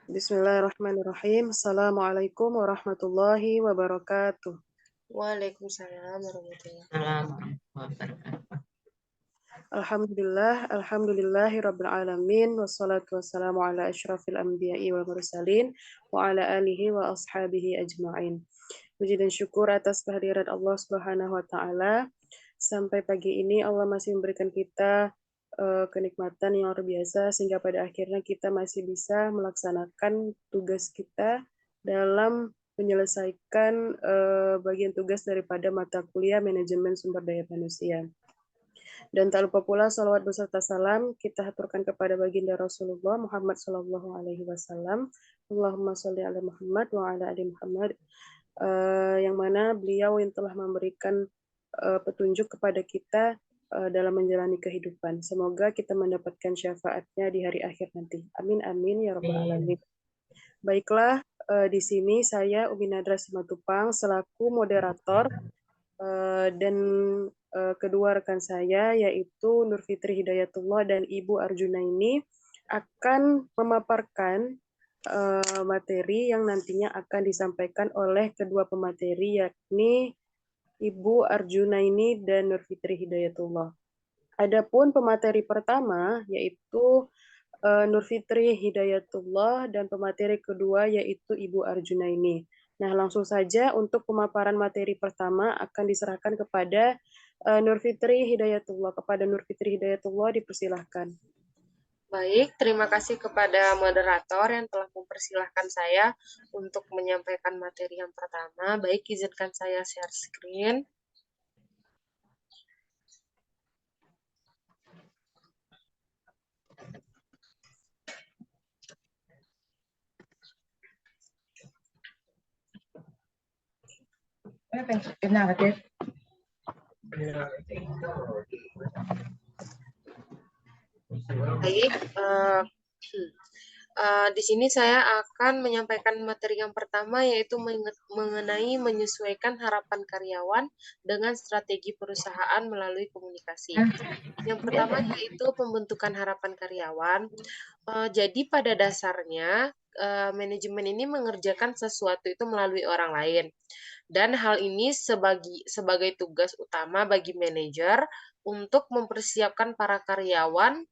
Bismillahirrahmanirrahim. Assalamualaikum warahmatullahi wabarakatuh. Waalaikumsalam warahmatullahi wabarakatuh. Alhamdulillahi rabbil alamin. Wassalatu wassalamu ala asyrafil anbiya'i wal mursalin wa ala alihi wa ashabihi ajma'in. Puji dan syukur atas kehadiran Allah Subhanahu wa taala. Sampai pagi ini Allah masih memberikan kita kenikmatan yang luar biasa sehingga pada akhirnya kita masih bisa melaksanakan tugas kita dalam menyelesaikan bagian tugas daripada mata kuliah manajemen sumber daya manusia. Dan tak lupa pula salawat beserta salam kita haturkan kepada baginda Rasulullah Muhammad Sallallahu Alaihi Wasallam. Allahumma sholli ala Muhammad wa ala ali Muhammad. Yang mana beliau yang telah memberikan petunjuk kepada kita dalam menjalani kehidupan. Semoga kita mendapatkan syafaatnya di hari akhir nanti. Amin amin ya rabbal alamin. Baiklah, di sini saya Umi Nadra Simatupang selaku moderator dan kedua rekan saya yaitu Nur Fitri Hidayatullah dan Ibu Arjuna ini akan memaparkan materi yang nantinya akan disampaikan oleh kedua pemateri yakni Ibu Arjuna ini dan Nur Fitri Hidayatullah. Adapun pemateri pertama yaitu Nur Fitri Hidayatullah dan pemateri kedua yaitu Ibu Arjuna ini. Nah, langsung saja untuk pemaparan materi pertama akan diserahkan kepada Nur Fitri Hidayatullah. Kepada Nur Fitri Hidayatullah dipersilahkan. Baik, terima kasih kepada moderator yang telah mempersilahkan saya untuk menyampaikan materi yang pertama. Baik, izinkan saya share screen. Baik, di sini saya akan menyampaikan materi yang pertama yaitu mengenai menyesuaikan harapan karyawan dengan strategi perusahaan melalui komunikasi. Yang pertama yaitu pembentukan harapan karyawan. Jadi pada dasarnya manajemen ini mengerjakan sesuatu itu melalui orang lain. Dan hal ini sebagai tugas utama bagi manajer untuk mempersiapkan para karyawan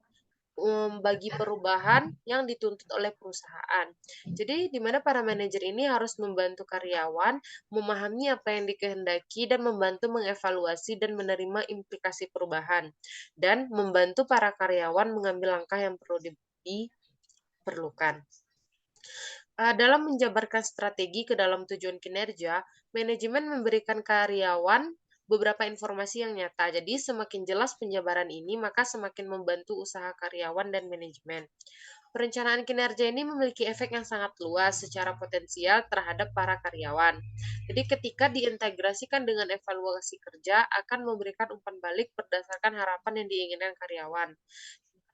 bagi perubahan yang dituntut oleh perusahaan. Jadi, di mana para manajer ini harus membantu karyawan memahami apa yang dikehendaki dan membantu mengevaluasi dan menerima implikasi perubahan, dan membantu para karyawan mengambil langkah yang perlu diperlukan. Dalam menjabarkan strategi ke dalam tujuan kinerja, manajemen memberikan karyawan beberapa informasi yang nyata. Jadi, semakin jelas penjabaran ini, maka semakin membantu usaha karyawan dan manajemen. Perencanaan kinerja ini memiliki efek yang sangat luas secara potensial terhadap para karyawan. Jadi, ketika diintegrasikan dengan evaluasi kerja, akan memberikan umpan balik berdasarkan harapan yang diinginkan karyawan.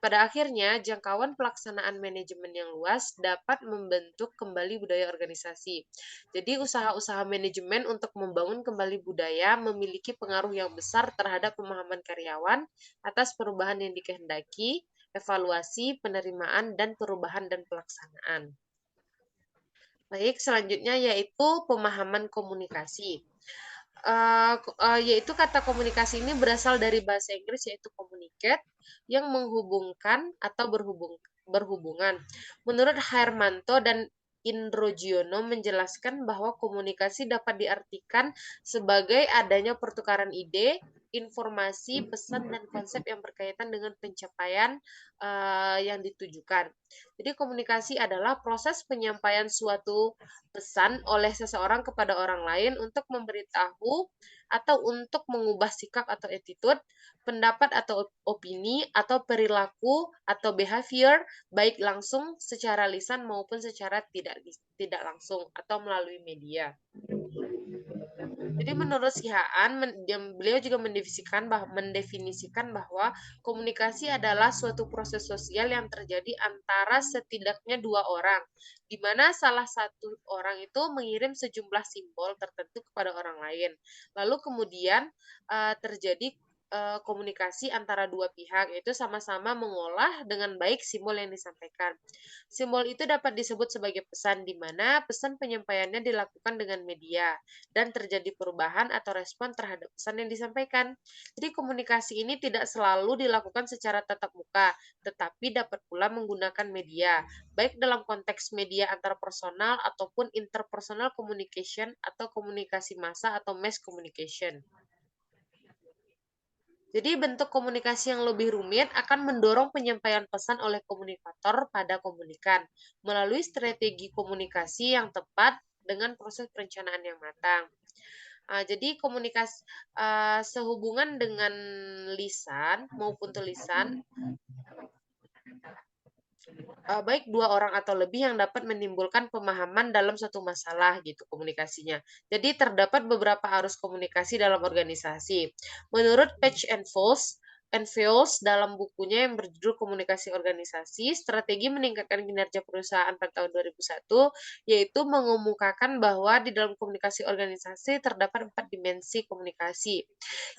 Pada akhirnya, jangkauan pelaksanaan manajemen yang luas dapat membentuk kembali budaya organisasi. Jadi, usaha-usaha manajemen untuk membangun kembali budaya memiliki pengaruh yang besar terhadap pemahaman karyawan atas perubahan yang dikehendaki, evaluasi, penerimaan, dan perubahan dan pelaksanaan. Baik, selanjutnya yaitu pemahaman komunikasi. Yaitu kata komunikasi ini berasal dari bahasa Inggris yaitu communicate, yang menghubungkan atau berhubungan. Menurut Hermanto dan Indrogiono menjelaskan bahwa komunikasi dapat diartikan sebagai adanya pertukaran ide, informasi, pesan, dan konsep yang berkaitan dengan pencapaian yang ditujukan. Jadi komunikasi adalah proses penyampaian suatu pesan oleh seseorang kepada orang lain untuk memberitahu atau untuk mengubah sikap atau attitude, pendapat atau opini, atau perilaku atau behavior, baik langsung secara lisan maupun secara tidak langsung atau melalui media. Jadi menurut Si Haan, beliau juga mendefinisikan bahwa komunikasi adalah suatu proses sosial yang terjadi antara setidaknya dua orang, di mana salah satu orang itu mengirim sejumlah simbol tertentu kepada orang lain. Lalu kemudian terjadi komunikasi antara dua pihak, yaitu sama-sama mengolah dengan baik simbol yang disampaikan. Simbol itu dapat disebut sebagai pesan, di mana pesan penyampaiannya dilakukan dengan media dan terjadi perubahan atau respon terhadap pesan yang disampaikan. Jadi komunikasi ini tidak selalu dilakukan secara tatap muka, tetapi dapat pula menggunakan media, baik dalam konteks media antar personal ataupun interpersonal communication atau komunikasi massa atau mass communication. Jadi bentuk komunikasi yang lebih rumit akan mendorong penyampaian pesan oleh komunikator pada komunikan melalui strategi komunikasi yang tepat dengan proses perencanaan yang matang. Jadi komunikasi sehubungan dengan lisan maupun tulisan, baik dua orang atau lebih yang dapat menimbulkan pemahaman dalam suatu masalah gitu komunikasinya. Jadi terdapat beberapa arus komunikasi dalam organisasi. Menurut Page and Fields dalam bukunya yang berjudul Komunikasi Organisasi, strategi meningkatkan kinerja perusahaan pada tahun 2001, yaitu mengemukakan bahwa di dalam komunikasi organisasi terdapat 4 dimensi komunikasi.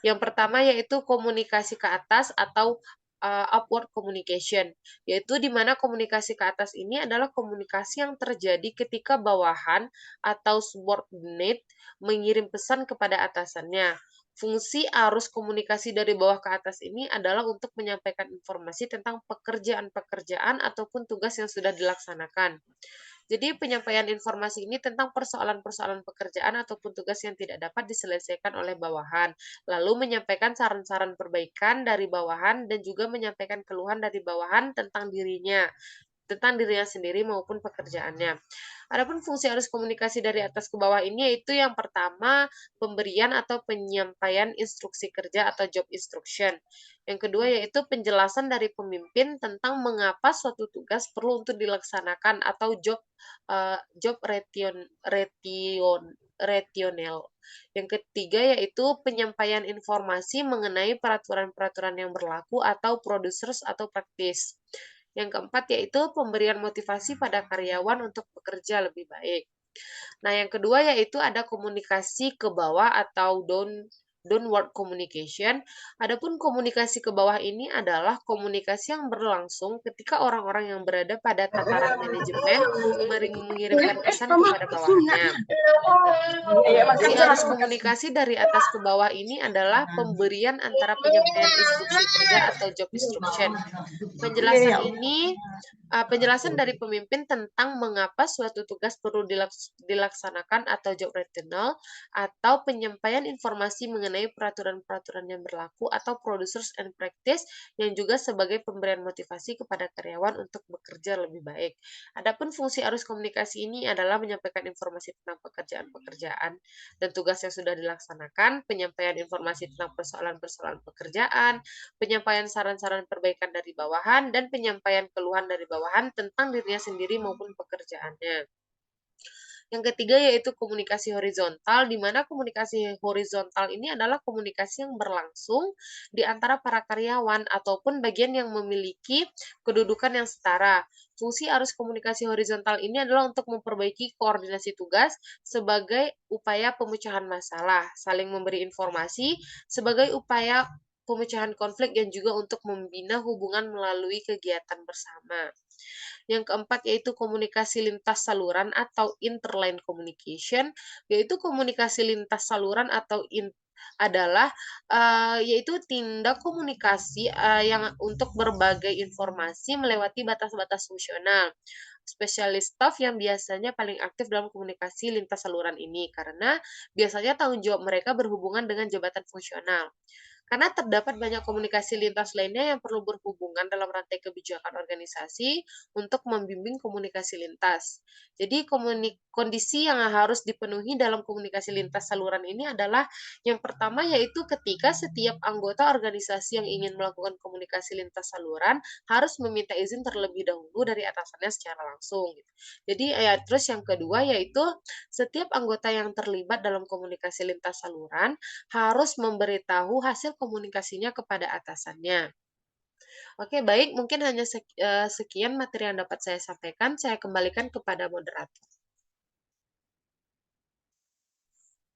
Yang pertama yaitu komunikasi ke atas atau upward communication, yaitu di mana komunikasi ke atas ini adalah komunikasi yang terjadi ketika bawahan atau subordinate mengirim pesan kepada atasannya. Fungsi arus komunikasi dari bawah ke atas ini adalah untuk menyampaikan informasi tentang pekerjaan-pekerjaan ataupun tugas yang sudah dilaksanakan. Jadi penyampaian informasi ini tentang persoalan-persoalan pekerjaan ataupun tugas yang tidak dapat diselesaikan oleh bawahan, lalu menyampaikan saran-saran perbaikan dari bawahan dan juga menyampaikan keluhan dari bawahan tentang dirinya sendiri maupun pekerjaannya. Adapun fungsi arus komunikasi dari atas ke bawah ini yaitu yang pertama pemberian atau penyampaian instruksi kerja atau job instruction. Yang kedua yaitu penjelasan dari pemimpin tentang mengapa suatu tugas perlu untuk dilaksanakan atau job rational. Yang ketiga yaitu penyampaian informasi mengenai peraturan-peraturan yang berlaku atau procedures atau practice. Yang keempat yaitu pemberian motivasi pada karyawan untuk bekerja lebih baik. Nah, yang kedua yaitu ada komunikasi ke bawah atau downward communication. Adapun komunikasi ke bawah ini adalah komunikasi yang berlangsung ketika orang-orang yang berada pada tataran manajemen mengirimkan pesan kepada bawahannya. Jadi arus komunikasi dari atas ke bawah ini adalah pemberian antara penyampaian instruksi kerja atau job instruction. Penjelasan dari pemimpin tentang mengapa suatu tugas perlu dilaksanakan atau job rational, atau penyampaian informasi mengenai peraturan-peraturan yang berlaku atau procedures and practice yang juga sebagai pemberian motivasi kepada karyawan untuk bekerja lebih baik. Adapun fungsi arus komunikasi ini adalah menyampaikan informasi tentang pekerjaan-pekerjaan dan tugas yang sudah dilaksanakan, penyampaian informasi tentang persoalan-persoalan pekerjaan, penyampaian saran-saran perbaikan dari bawahan, dan penyampaian keluhan dari bawahan tentang dirinya sendiri maupun pekerjaannya. Yang ketiga yaitu komunikasi horizontal, di mana komunikasi horizontal ini adalah komunikasi yang berlangsung di antara para karyawan ataupun bagian yang memiliki kedudukan yang setara. Fungsi arus komunikasi horizontal ini adalah untuk memperbaiki koordinasi tugas sebagai upaya pemecahan masalah, saling memberi informasi sebagai upaya pemecahan konflik dan juga untuk membina hubungan melalui kegiatan bersama. Yang keempat yaitu komunikasi lintas saluran atau interline communication, yaitu komunikasi lintas saluran atau yaitu tindak komunikasi yang untuk berbagai informasi melewati batas-batas fungsional. Spesialis staff yang biasanya paling aktif dalam komunikasi lintas saluran ini karena biasanya tanggung jawab mereka berhubungan dengan jabatan fungsional. Karena terdapat banyak komunikasi lintas lainnya yang perlu berhubungan dalam rantai kebijakan organisasi untuk membimbing komunikasi lintas. Jadi kondisi yang harus dipenuhi dalam komunikasi lintas saluran ini adalah yang pertama yaitu ketika setiap anggota organisasi yang ingin melakukan komunikasi lintas saluran harus meminta izin terlebih dahulu dari atasannya secara langsung. Jadi terus yang kedua yaitu setiap anggota yang terlibat dalam komunikasi lintas saluran harus memberitahu hasil komunikasinya kepada atasannya. Oke, baik, mungkin hanya sekian materi yang dapat saya sampaikan. Saya kembalikan kepada moderator.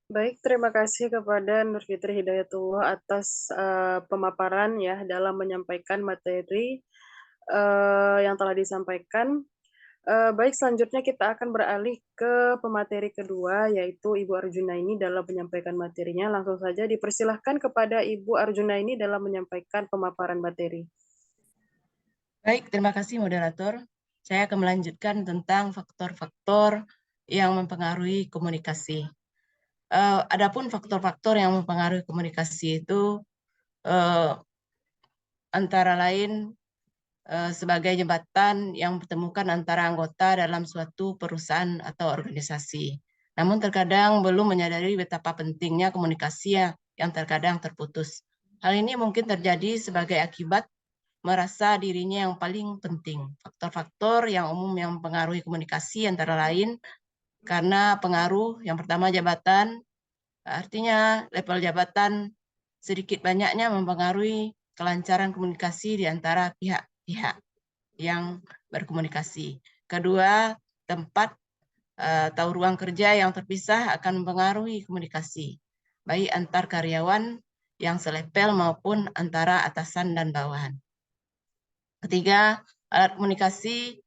Baik, terima kasih kepada Nur Fitri Hidayatullah atas pemaparan ya dalam menyampaikan materi yang telah disampaikan. Baik, selanjutnya kita akan beralih ke pemateri kedua, yaitu Ibu Arjunaini dalam menyampaikan materinya. Langsung saja dipersilahkan kepada Ibu Arjunaini dalam menyampaikan pemaparan materi. Baik, terima kasih moderator. Saya akan melanjutkan tentang faktor-faktor yang mempengaruhi komunikasi. Adapun faktor-faktor yang mempengaruhi komunikasi itu antara lain sebagai jembatan yang mempertemukan antara anggota dalam suatu perusahaan atau organisasi. Namun terkadang belum menyadari betapa pentingnya komunikasi yang terkadang terputus. Hal ini mungkin terjadi sebagai akibat merasa dirinya yang paling penting. Faktor-faktor yang umum yang mempengaruhi komunikasi antara lain karena pengaruh yang pertama jabatan, artinya level jabatan sedikit banyaknya mempengaruhi kelancaran komunikasi di antara pihak-pihak yang berkomunikasi. Kedua, tempat atau ruang kerja yang terpisah akan mempengaruhi komunikasi, baik antar karyawan yang selepel maupun antara atasan dan bawahan. Ketiga, alat komunikasi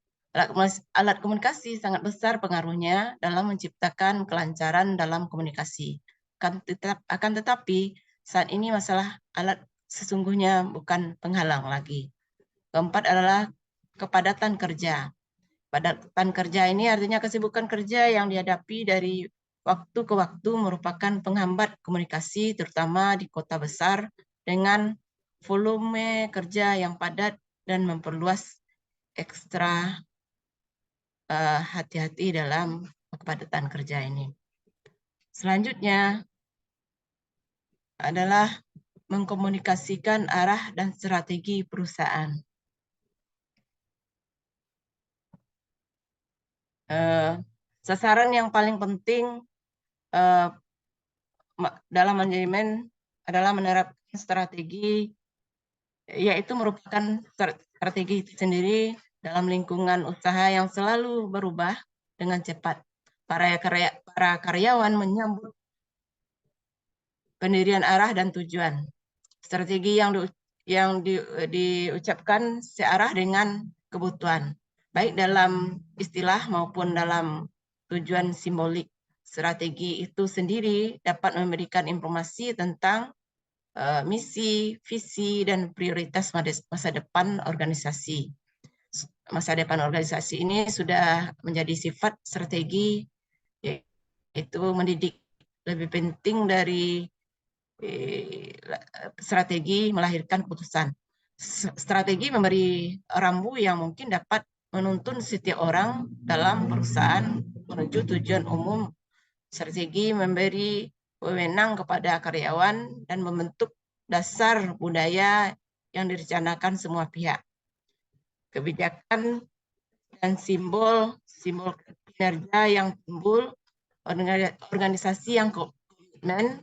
sangat besar pengaruhnya dalam menciptakan kelancaran dalam komunikasi. Akan tetapi, saat ini masalah alat sesungguhnya bukan penghalang lagi. Keempat adalah kepadatan kerja. Kepadatan kerja ini artinya kesibukan kerja yang dihadapi dari waktu ke waktu merupakan penghambat komunikasi, terutama di kota besar dengan volume kerja yang padat dan memperluas ekstra hati-hati dalam kepadatan kerja ini. Selanjutnya adalah mengkomunikasikan arah dan strategi perusahaan. Sasaran yang paling penting dalam manajemen adalah menerapkan strategi, yaitu merupakan strategi itu sendiri dalam lingkungan usaha yang selalu berubah dengan cepat. Para karyawan menyambut pendirian arah dan tujuan. Strategi yang diucapkan searah dengan kebutuhan, baik dalam istilah maupun dalam tujuan simbolik. Strategi itu sendiri dapat memberikan informasi tentang misi, visi, dan prioritas masa depan organisasi. Masa depan organisasi ini sudah menjadi sifat strategi, yaitu mendidik. Lebih penting dari strategi melahirkan keputusan. Strategi memberi rambu yang mungkin dapat menuntun setiap orang dalam perusahaan menuju tujuan umum. Strategi memberi wewenang kepada karyawan dan membentuk dasar budaya yang direncanakan semua pihak. Kebijakan dan simbol kinerja yang timbul, organisasi yang komitmen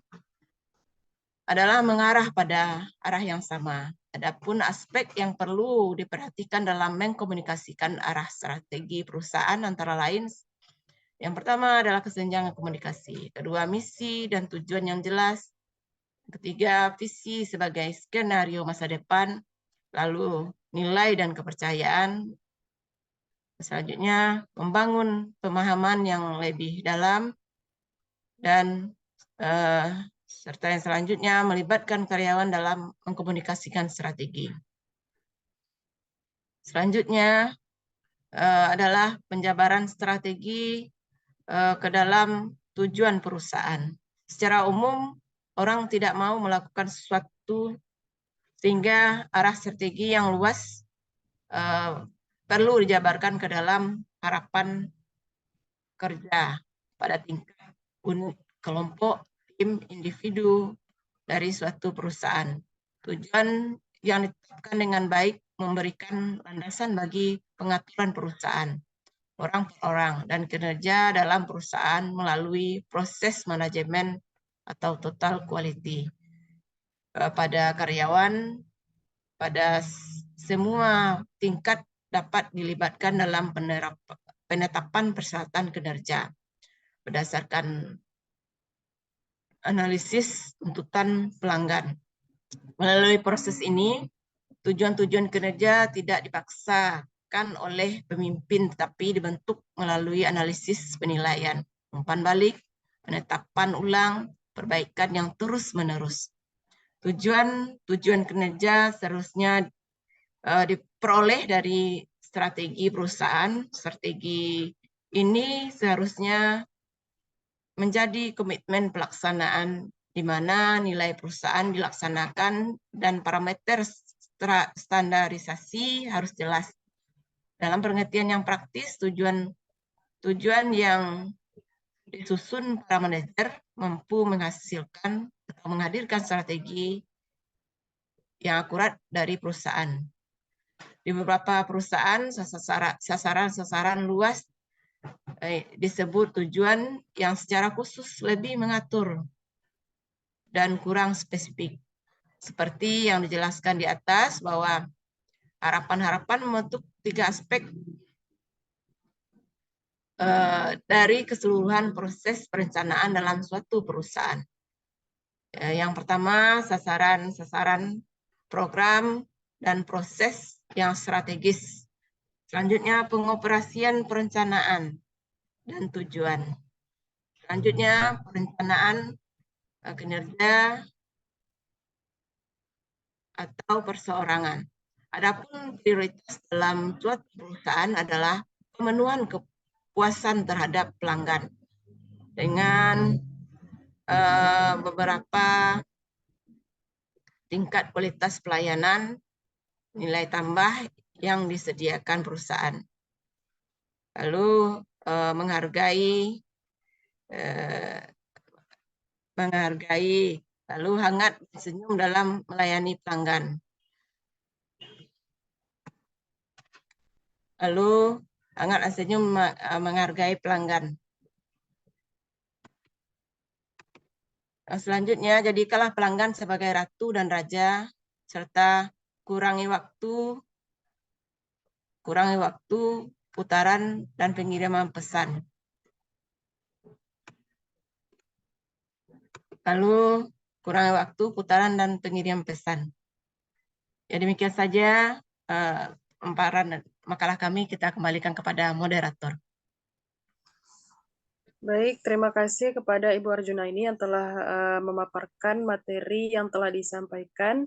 adalah mengarah pada arah yang sama. Adapun aspek yang perlu diperhatikan dalam mengkomunikasikan arah strategi perusahaan antara lain, yang pertama adalah kesenjangan komunikasi, kedua misi dan tujuan yang jelas, ketiga visi sebagai skenario masa depan, lalu nilai dan kepercayaan, selanjutnya membangun pemahaman yang lebih dalam, dan serta yang selanjutnya melibatkan karyawan dalam mengkomunikasikan strategi. Selanjutnya adalah penjabaran strategi ke dalam tujuan perusahaan. Secara umum, orang tidak mau melakukan sesuatu sehingga arah strategi yang luas perlu dijabarkan ke dalam harapan kerja pada tingkat unit, kelompok, tim, individu dari suatu perusahaan. Tujuan yang ditetapkan dengan baik memberikan landasan bagi pengaturan perusahaan, orang per orang, dan kinerja dalam perusahaan melalui proses manajemen atau total quality. Pada karyawan, pada semua tingkat dapat dilibatkan dalam penetapan persyaratan kinerja berdasarkan analisis tuntutan pelanggan. Melalui proses ini, tujuan-tujuan kinerja tidak dipaksakan oleh pemimpin, tetapi dibentuk melalui analisis penilaian, umpan balik, penetapan ulang, perbaikan yang terus-menerus. Tujuan kinerja seharusnya diperoleh dari strategi perusahaan. Strategi ini seharusnya menjadi komitmen pelaksanaan di mana nilai perusahaan dilaksanakan dan parameter standarisasi harus jelas. Dalam pengertian yang praktis, tujuan yang disusun para manajer mampu menghasilkan atau menghadirkan strategi yang akurat dari perusahaan. Di beberapa perusahaan, sasaran luas disebut tujuan yang secara khusus lebih mengatur dan kurang spesifik. Seperti yang dijelaskan di atas bahwa harapan-harapan membentuk 3 aspek dari keseluruhan proses perencanaan dalam suatu perusahaan. Yang pertama, sasaran program dan proses yang strategis. Selanjutnya, pengoperasian perencanaan dan tujuan. Selanjutnya, perencanaan kinerja atau perseorangan. Adapun prioritas dalam suatu perusahaan adalah pemenuhan kepuasan terhadap pelanggan dengan beberapa tingkat kualitas pelayanan, nilai tambah yang disediakan perusahaan. Lalu menghargai, lalu hangat senyum dalam melayani pelanggan. Lalu hangat senyum menghargai pelanggan. Selanjutnya, jadikanlah pelanggan sebagai ratu dan raja, serta kurangi waktu putaran dan pengiriman pesan. Lalu kurangi waktu putaran dan pengiriman pesan. Ya, demikian saja paparan makalah kami. Kita kembalikan kepada moderator. Baik, terima kasih kepada Ibu Arjunaini yang telah memaparkan materi yang telah disampaikan.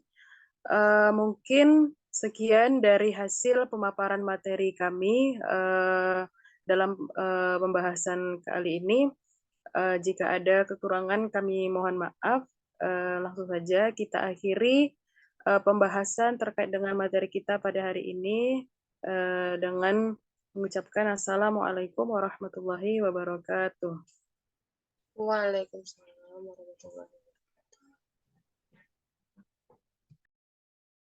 Mungkin sekian dari hasil pemaparan materi kami dalam pembahasan kali ini. Jika ada kekurangan kami mohon maaf. Langsung saja kita akhiri pembahasan terkait dengan materi kita pada hari ini dengan mengucapkan Assalamualaikum warahmatullahi wabarakatuh. Waalaikumsalam.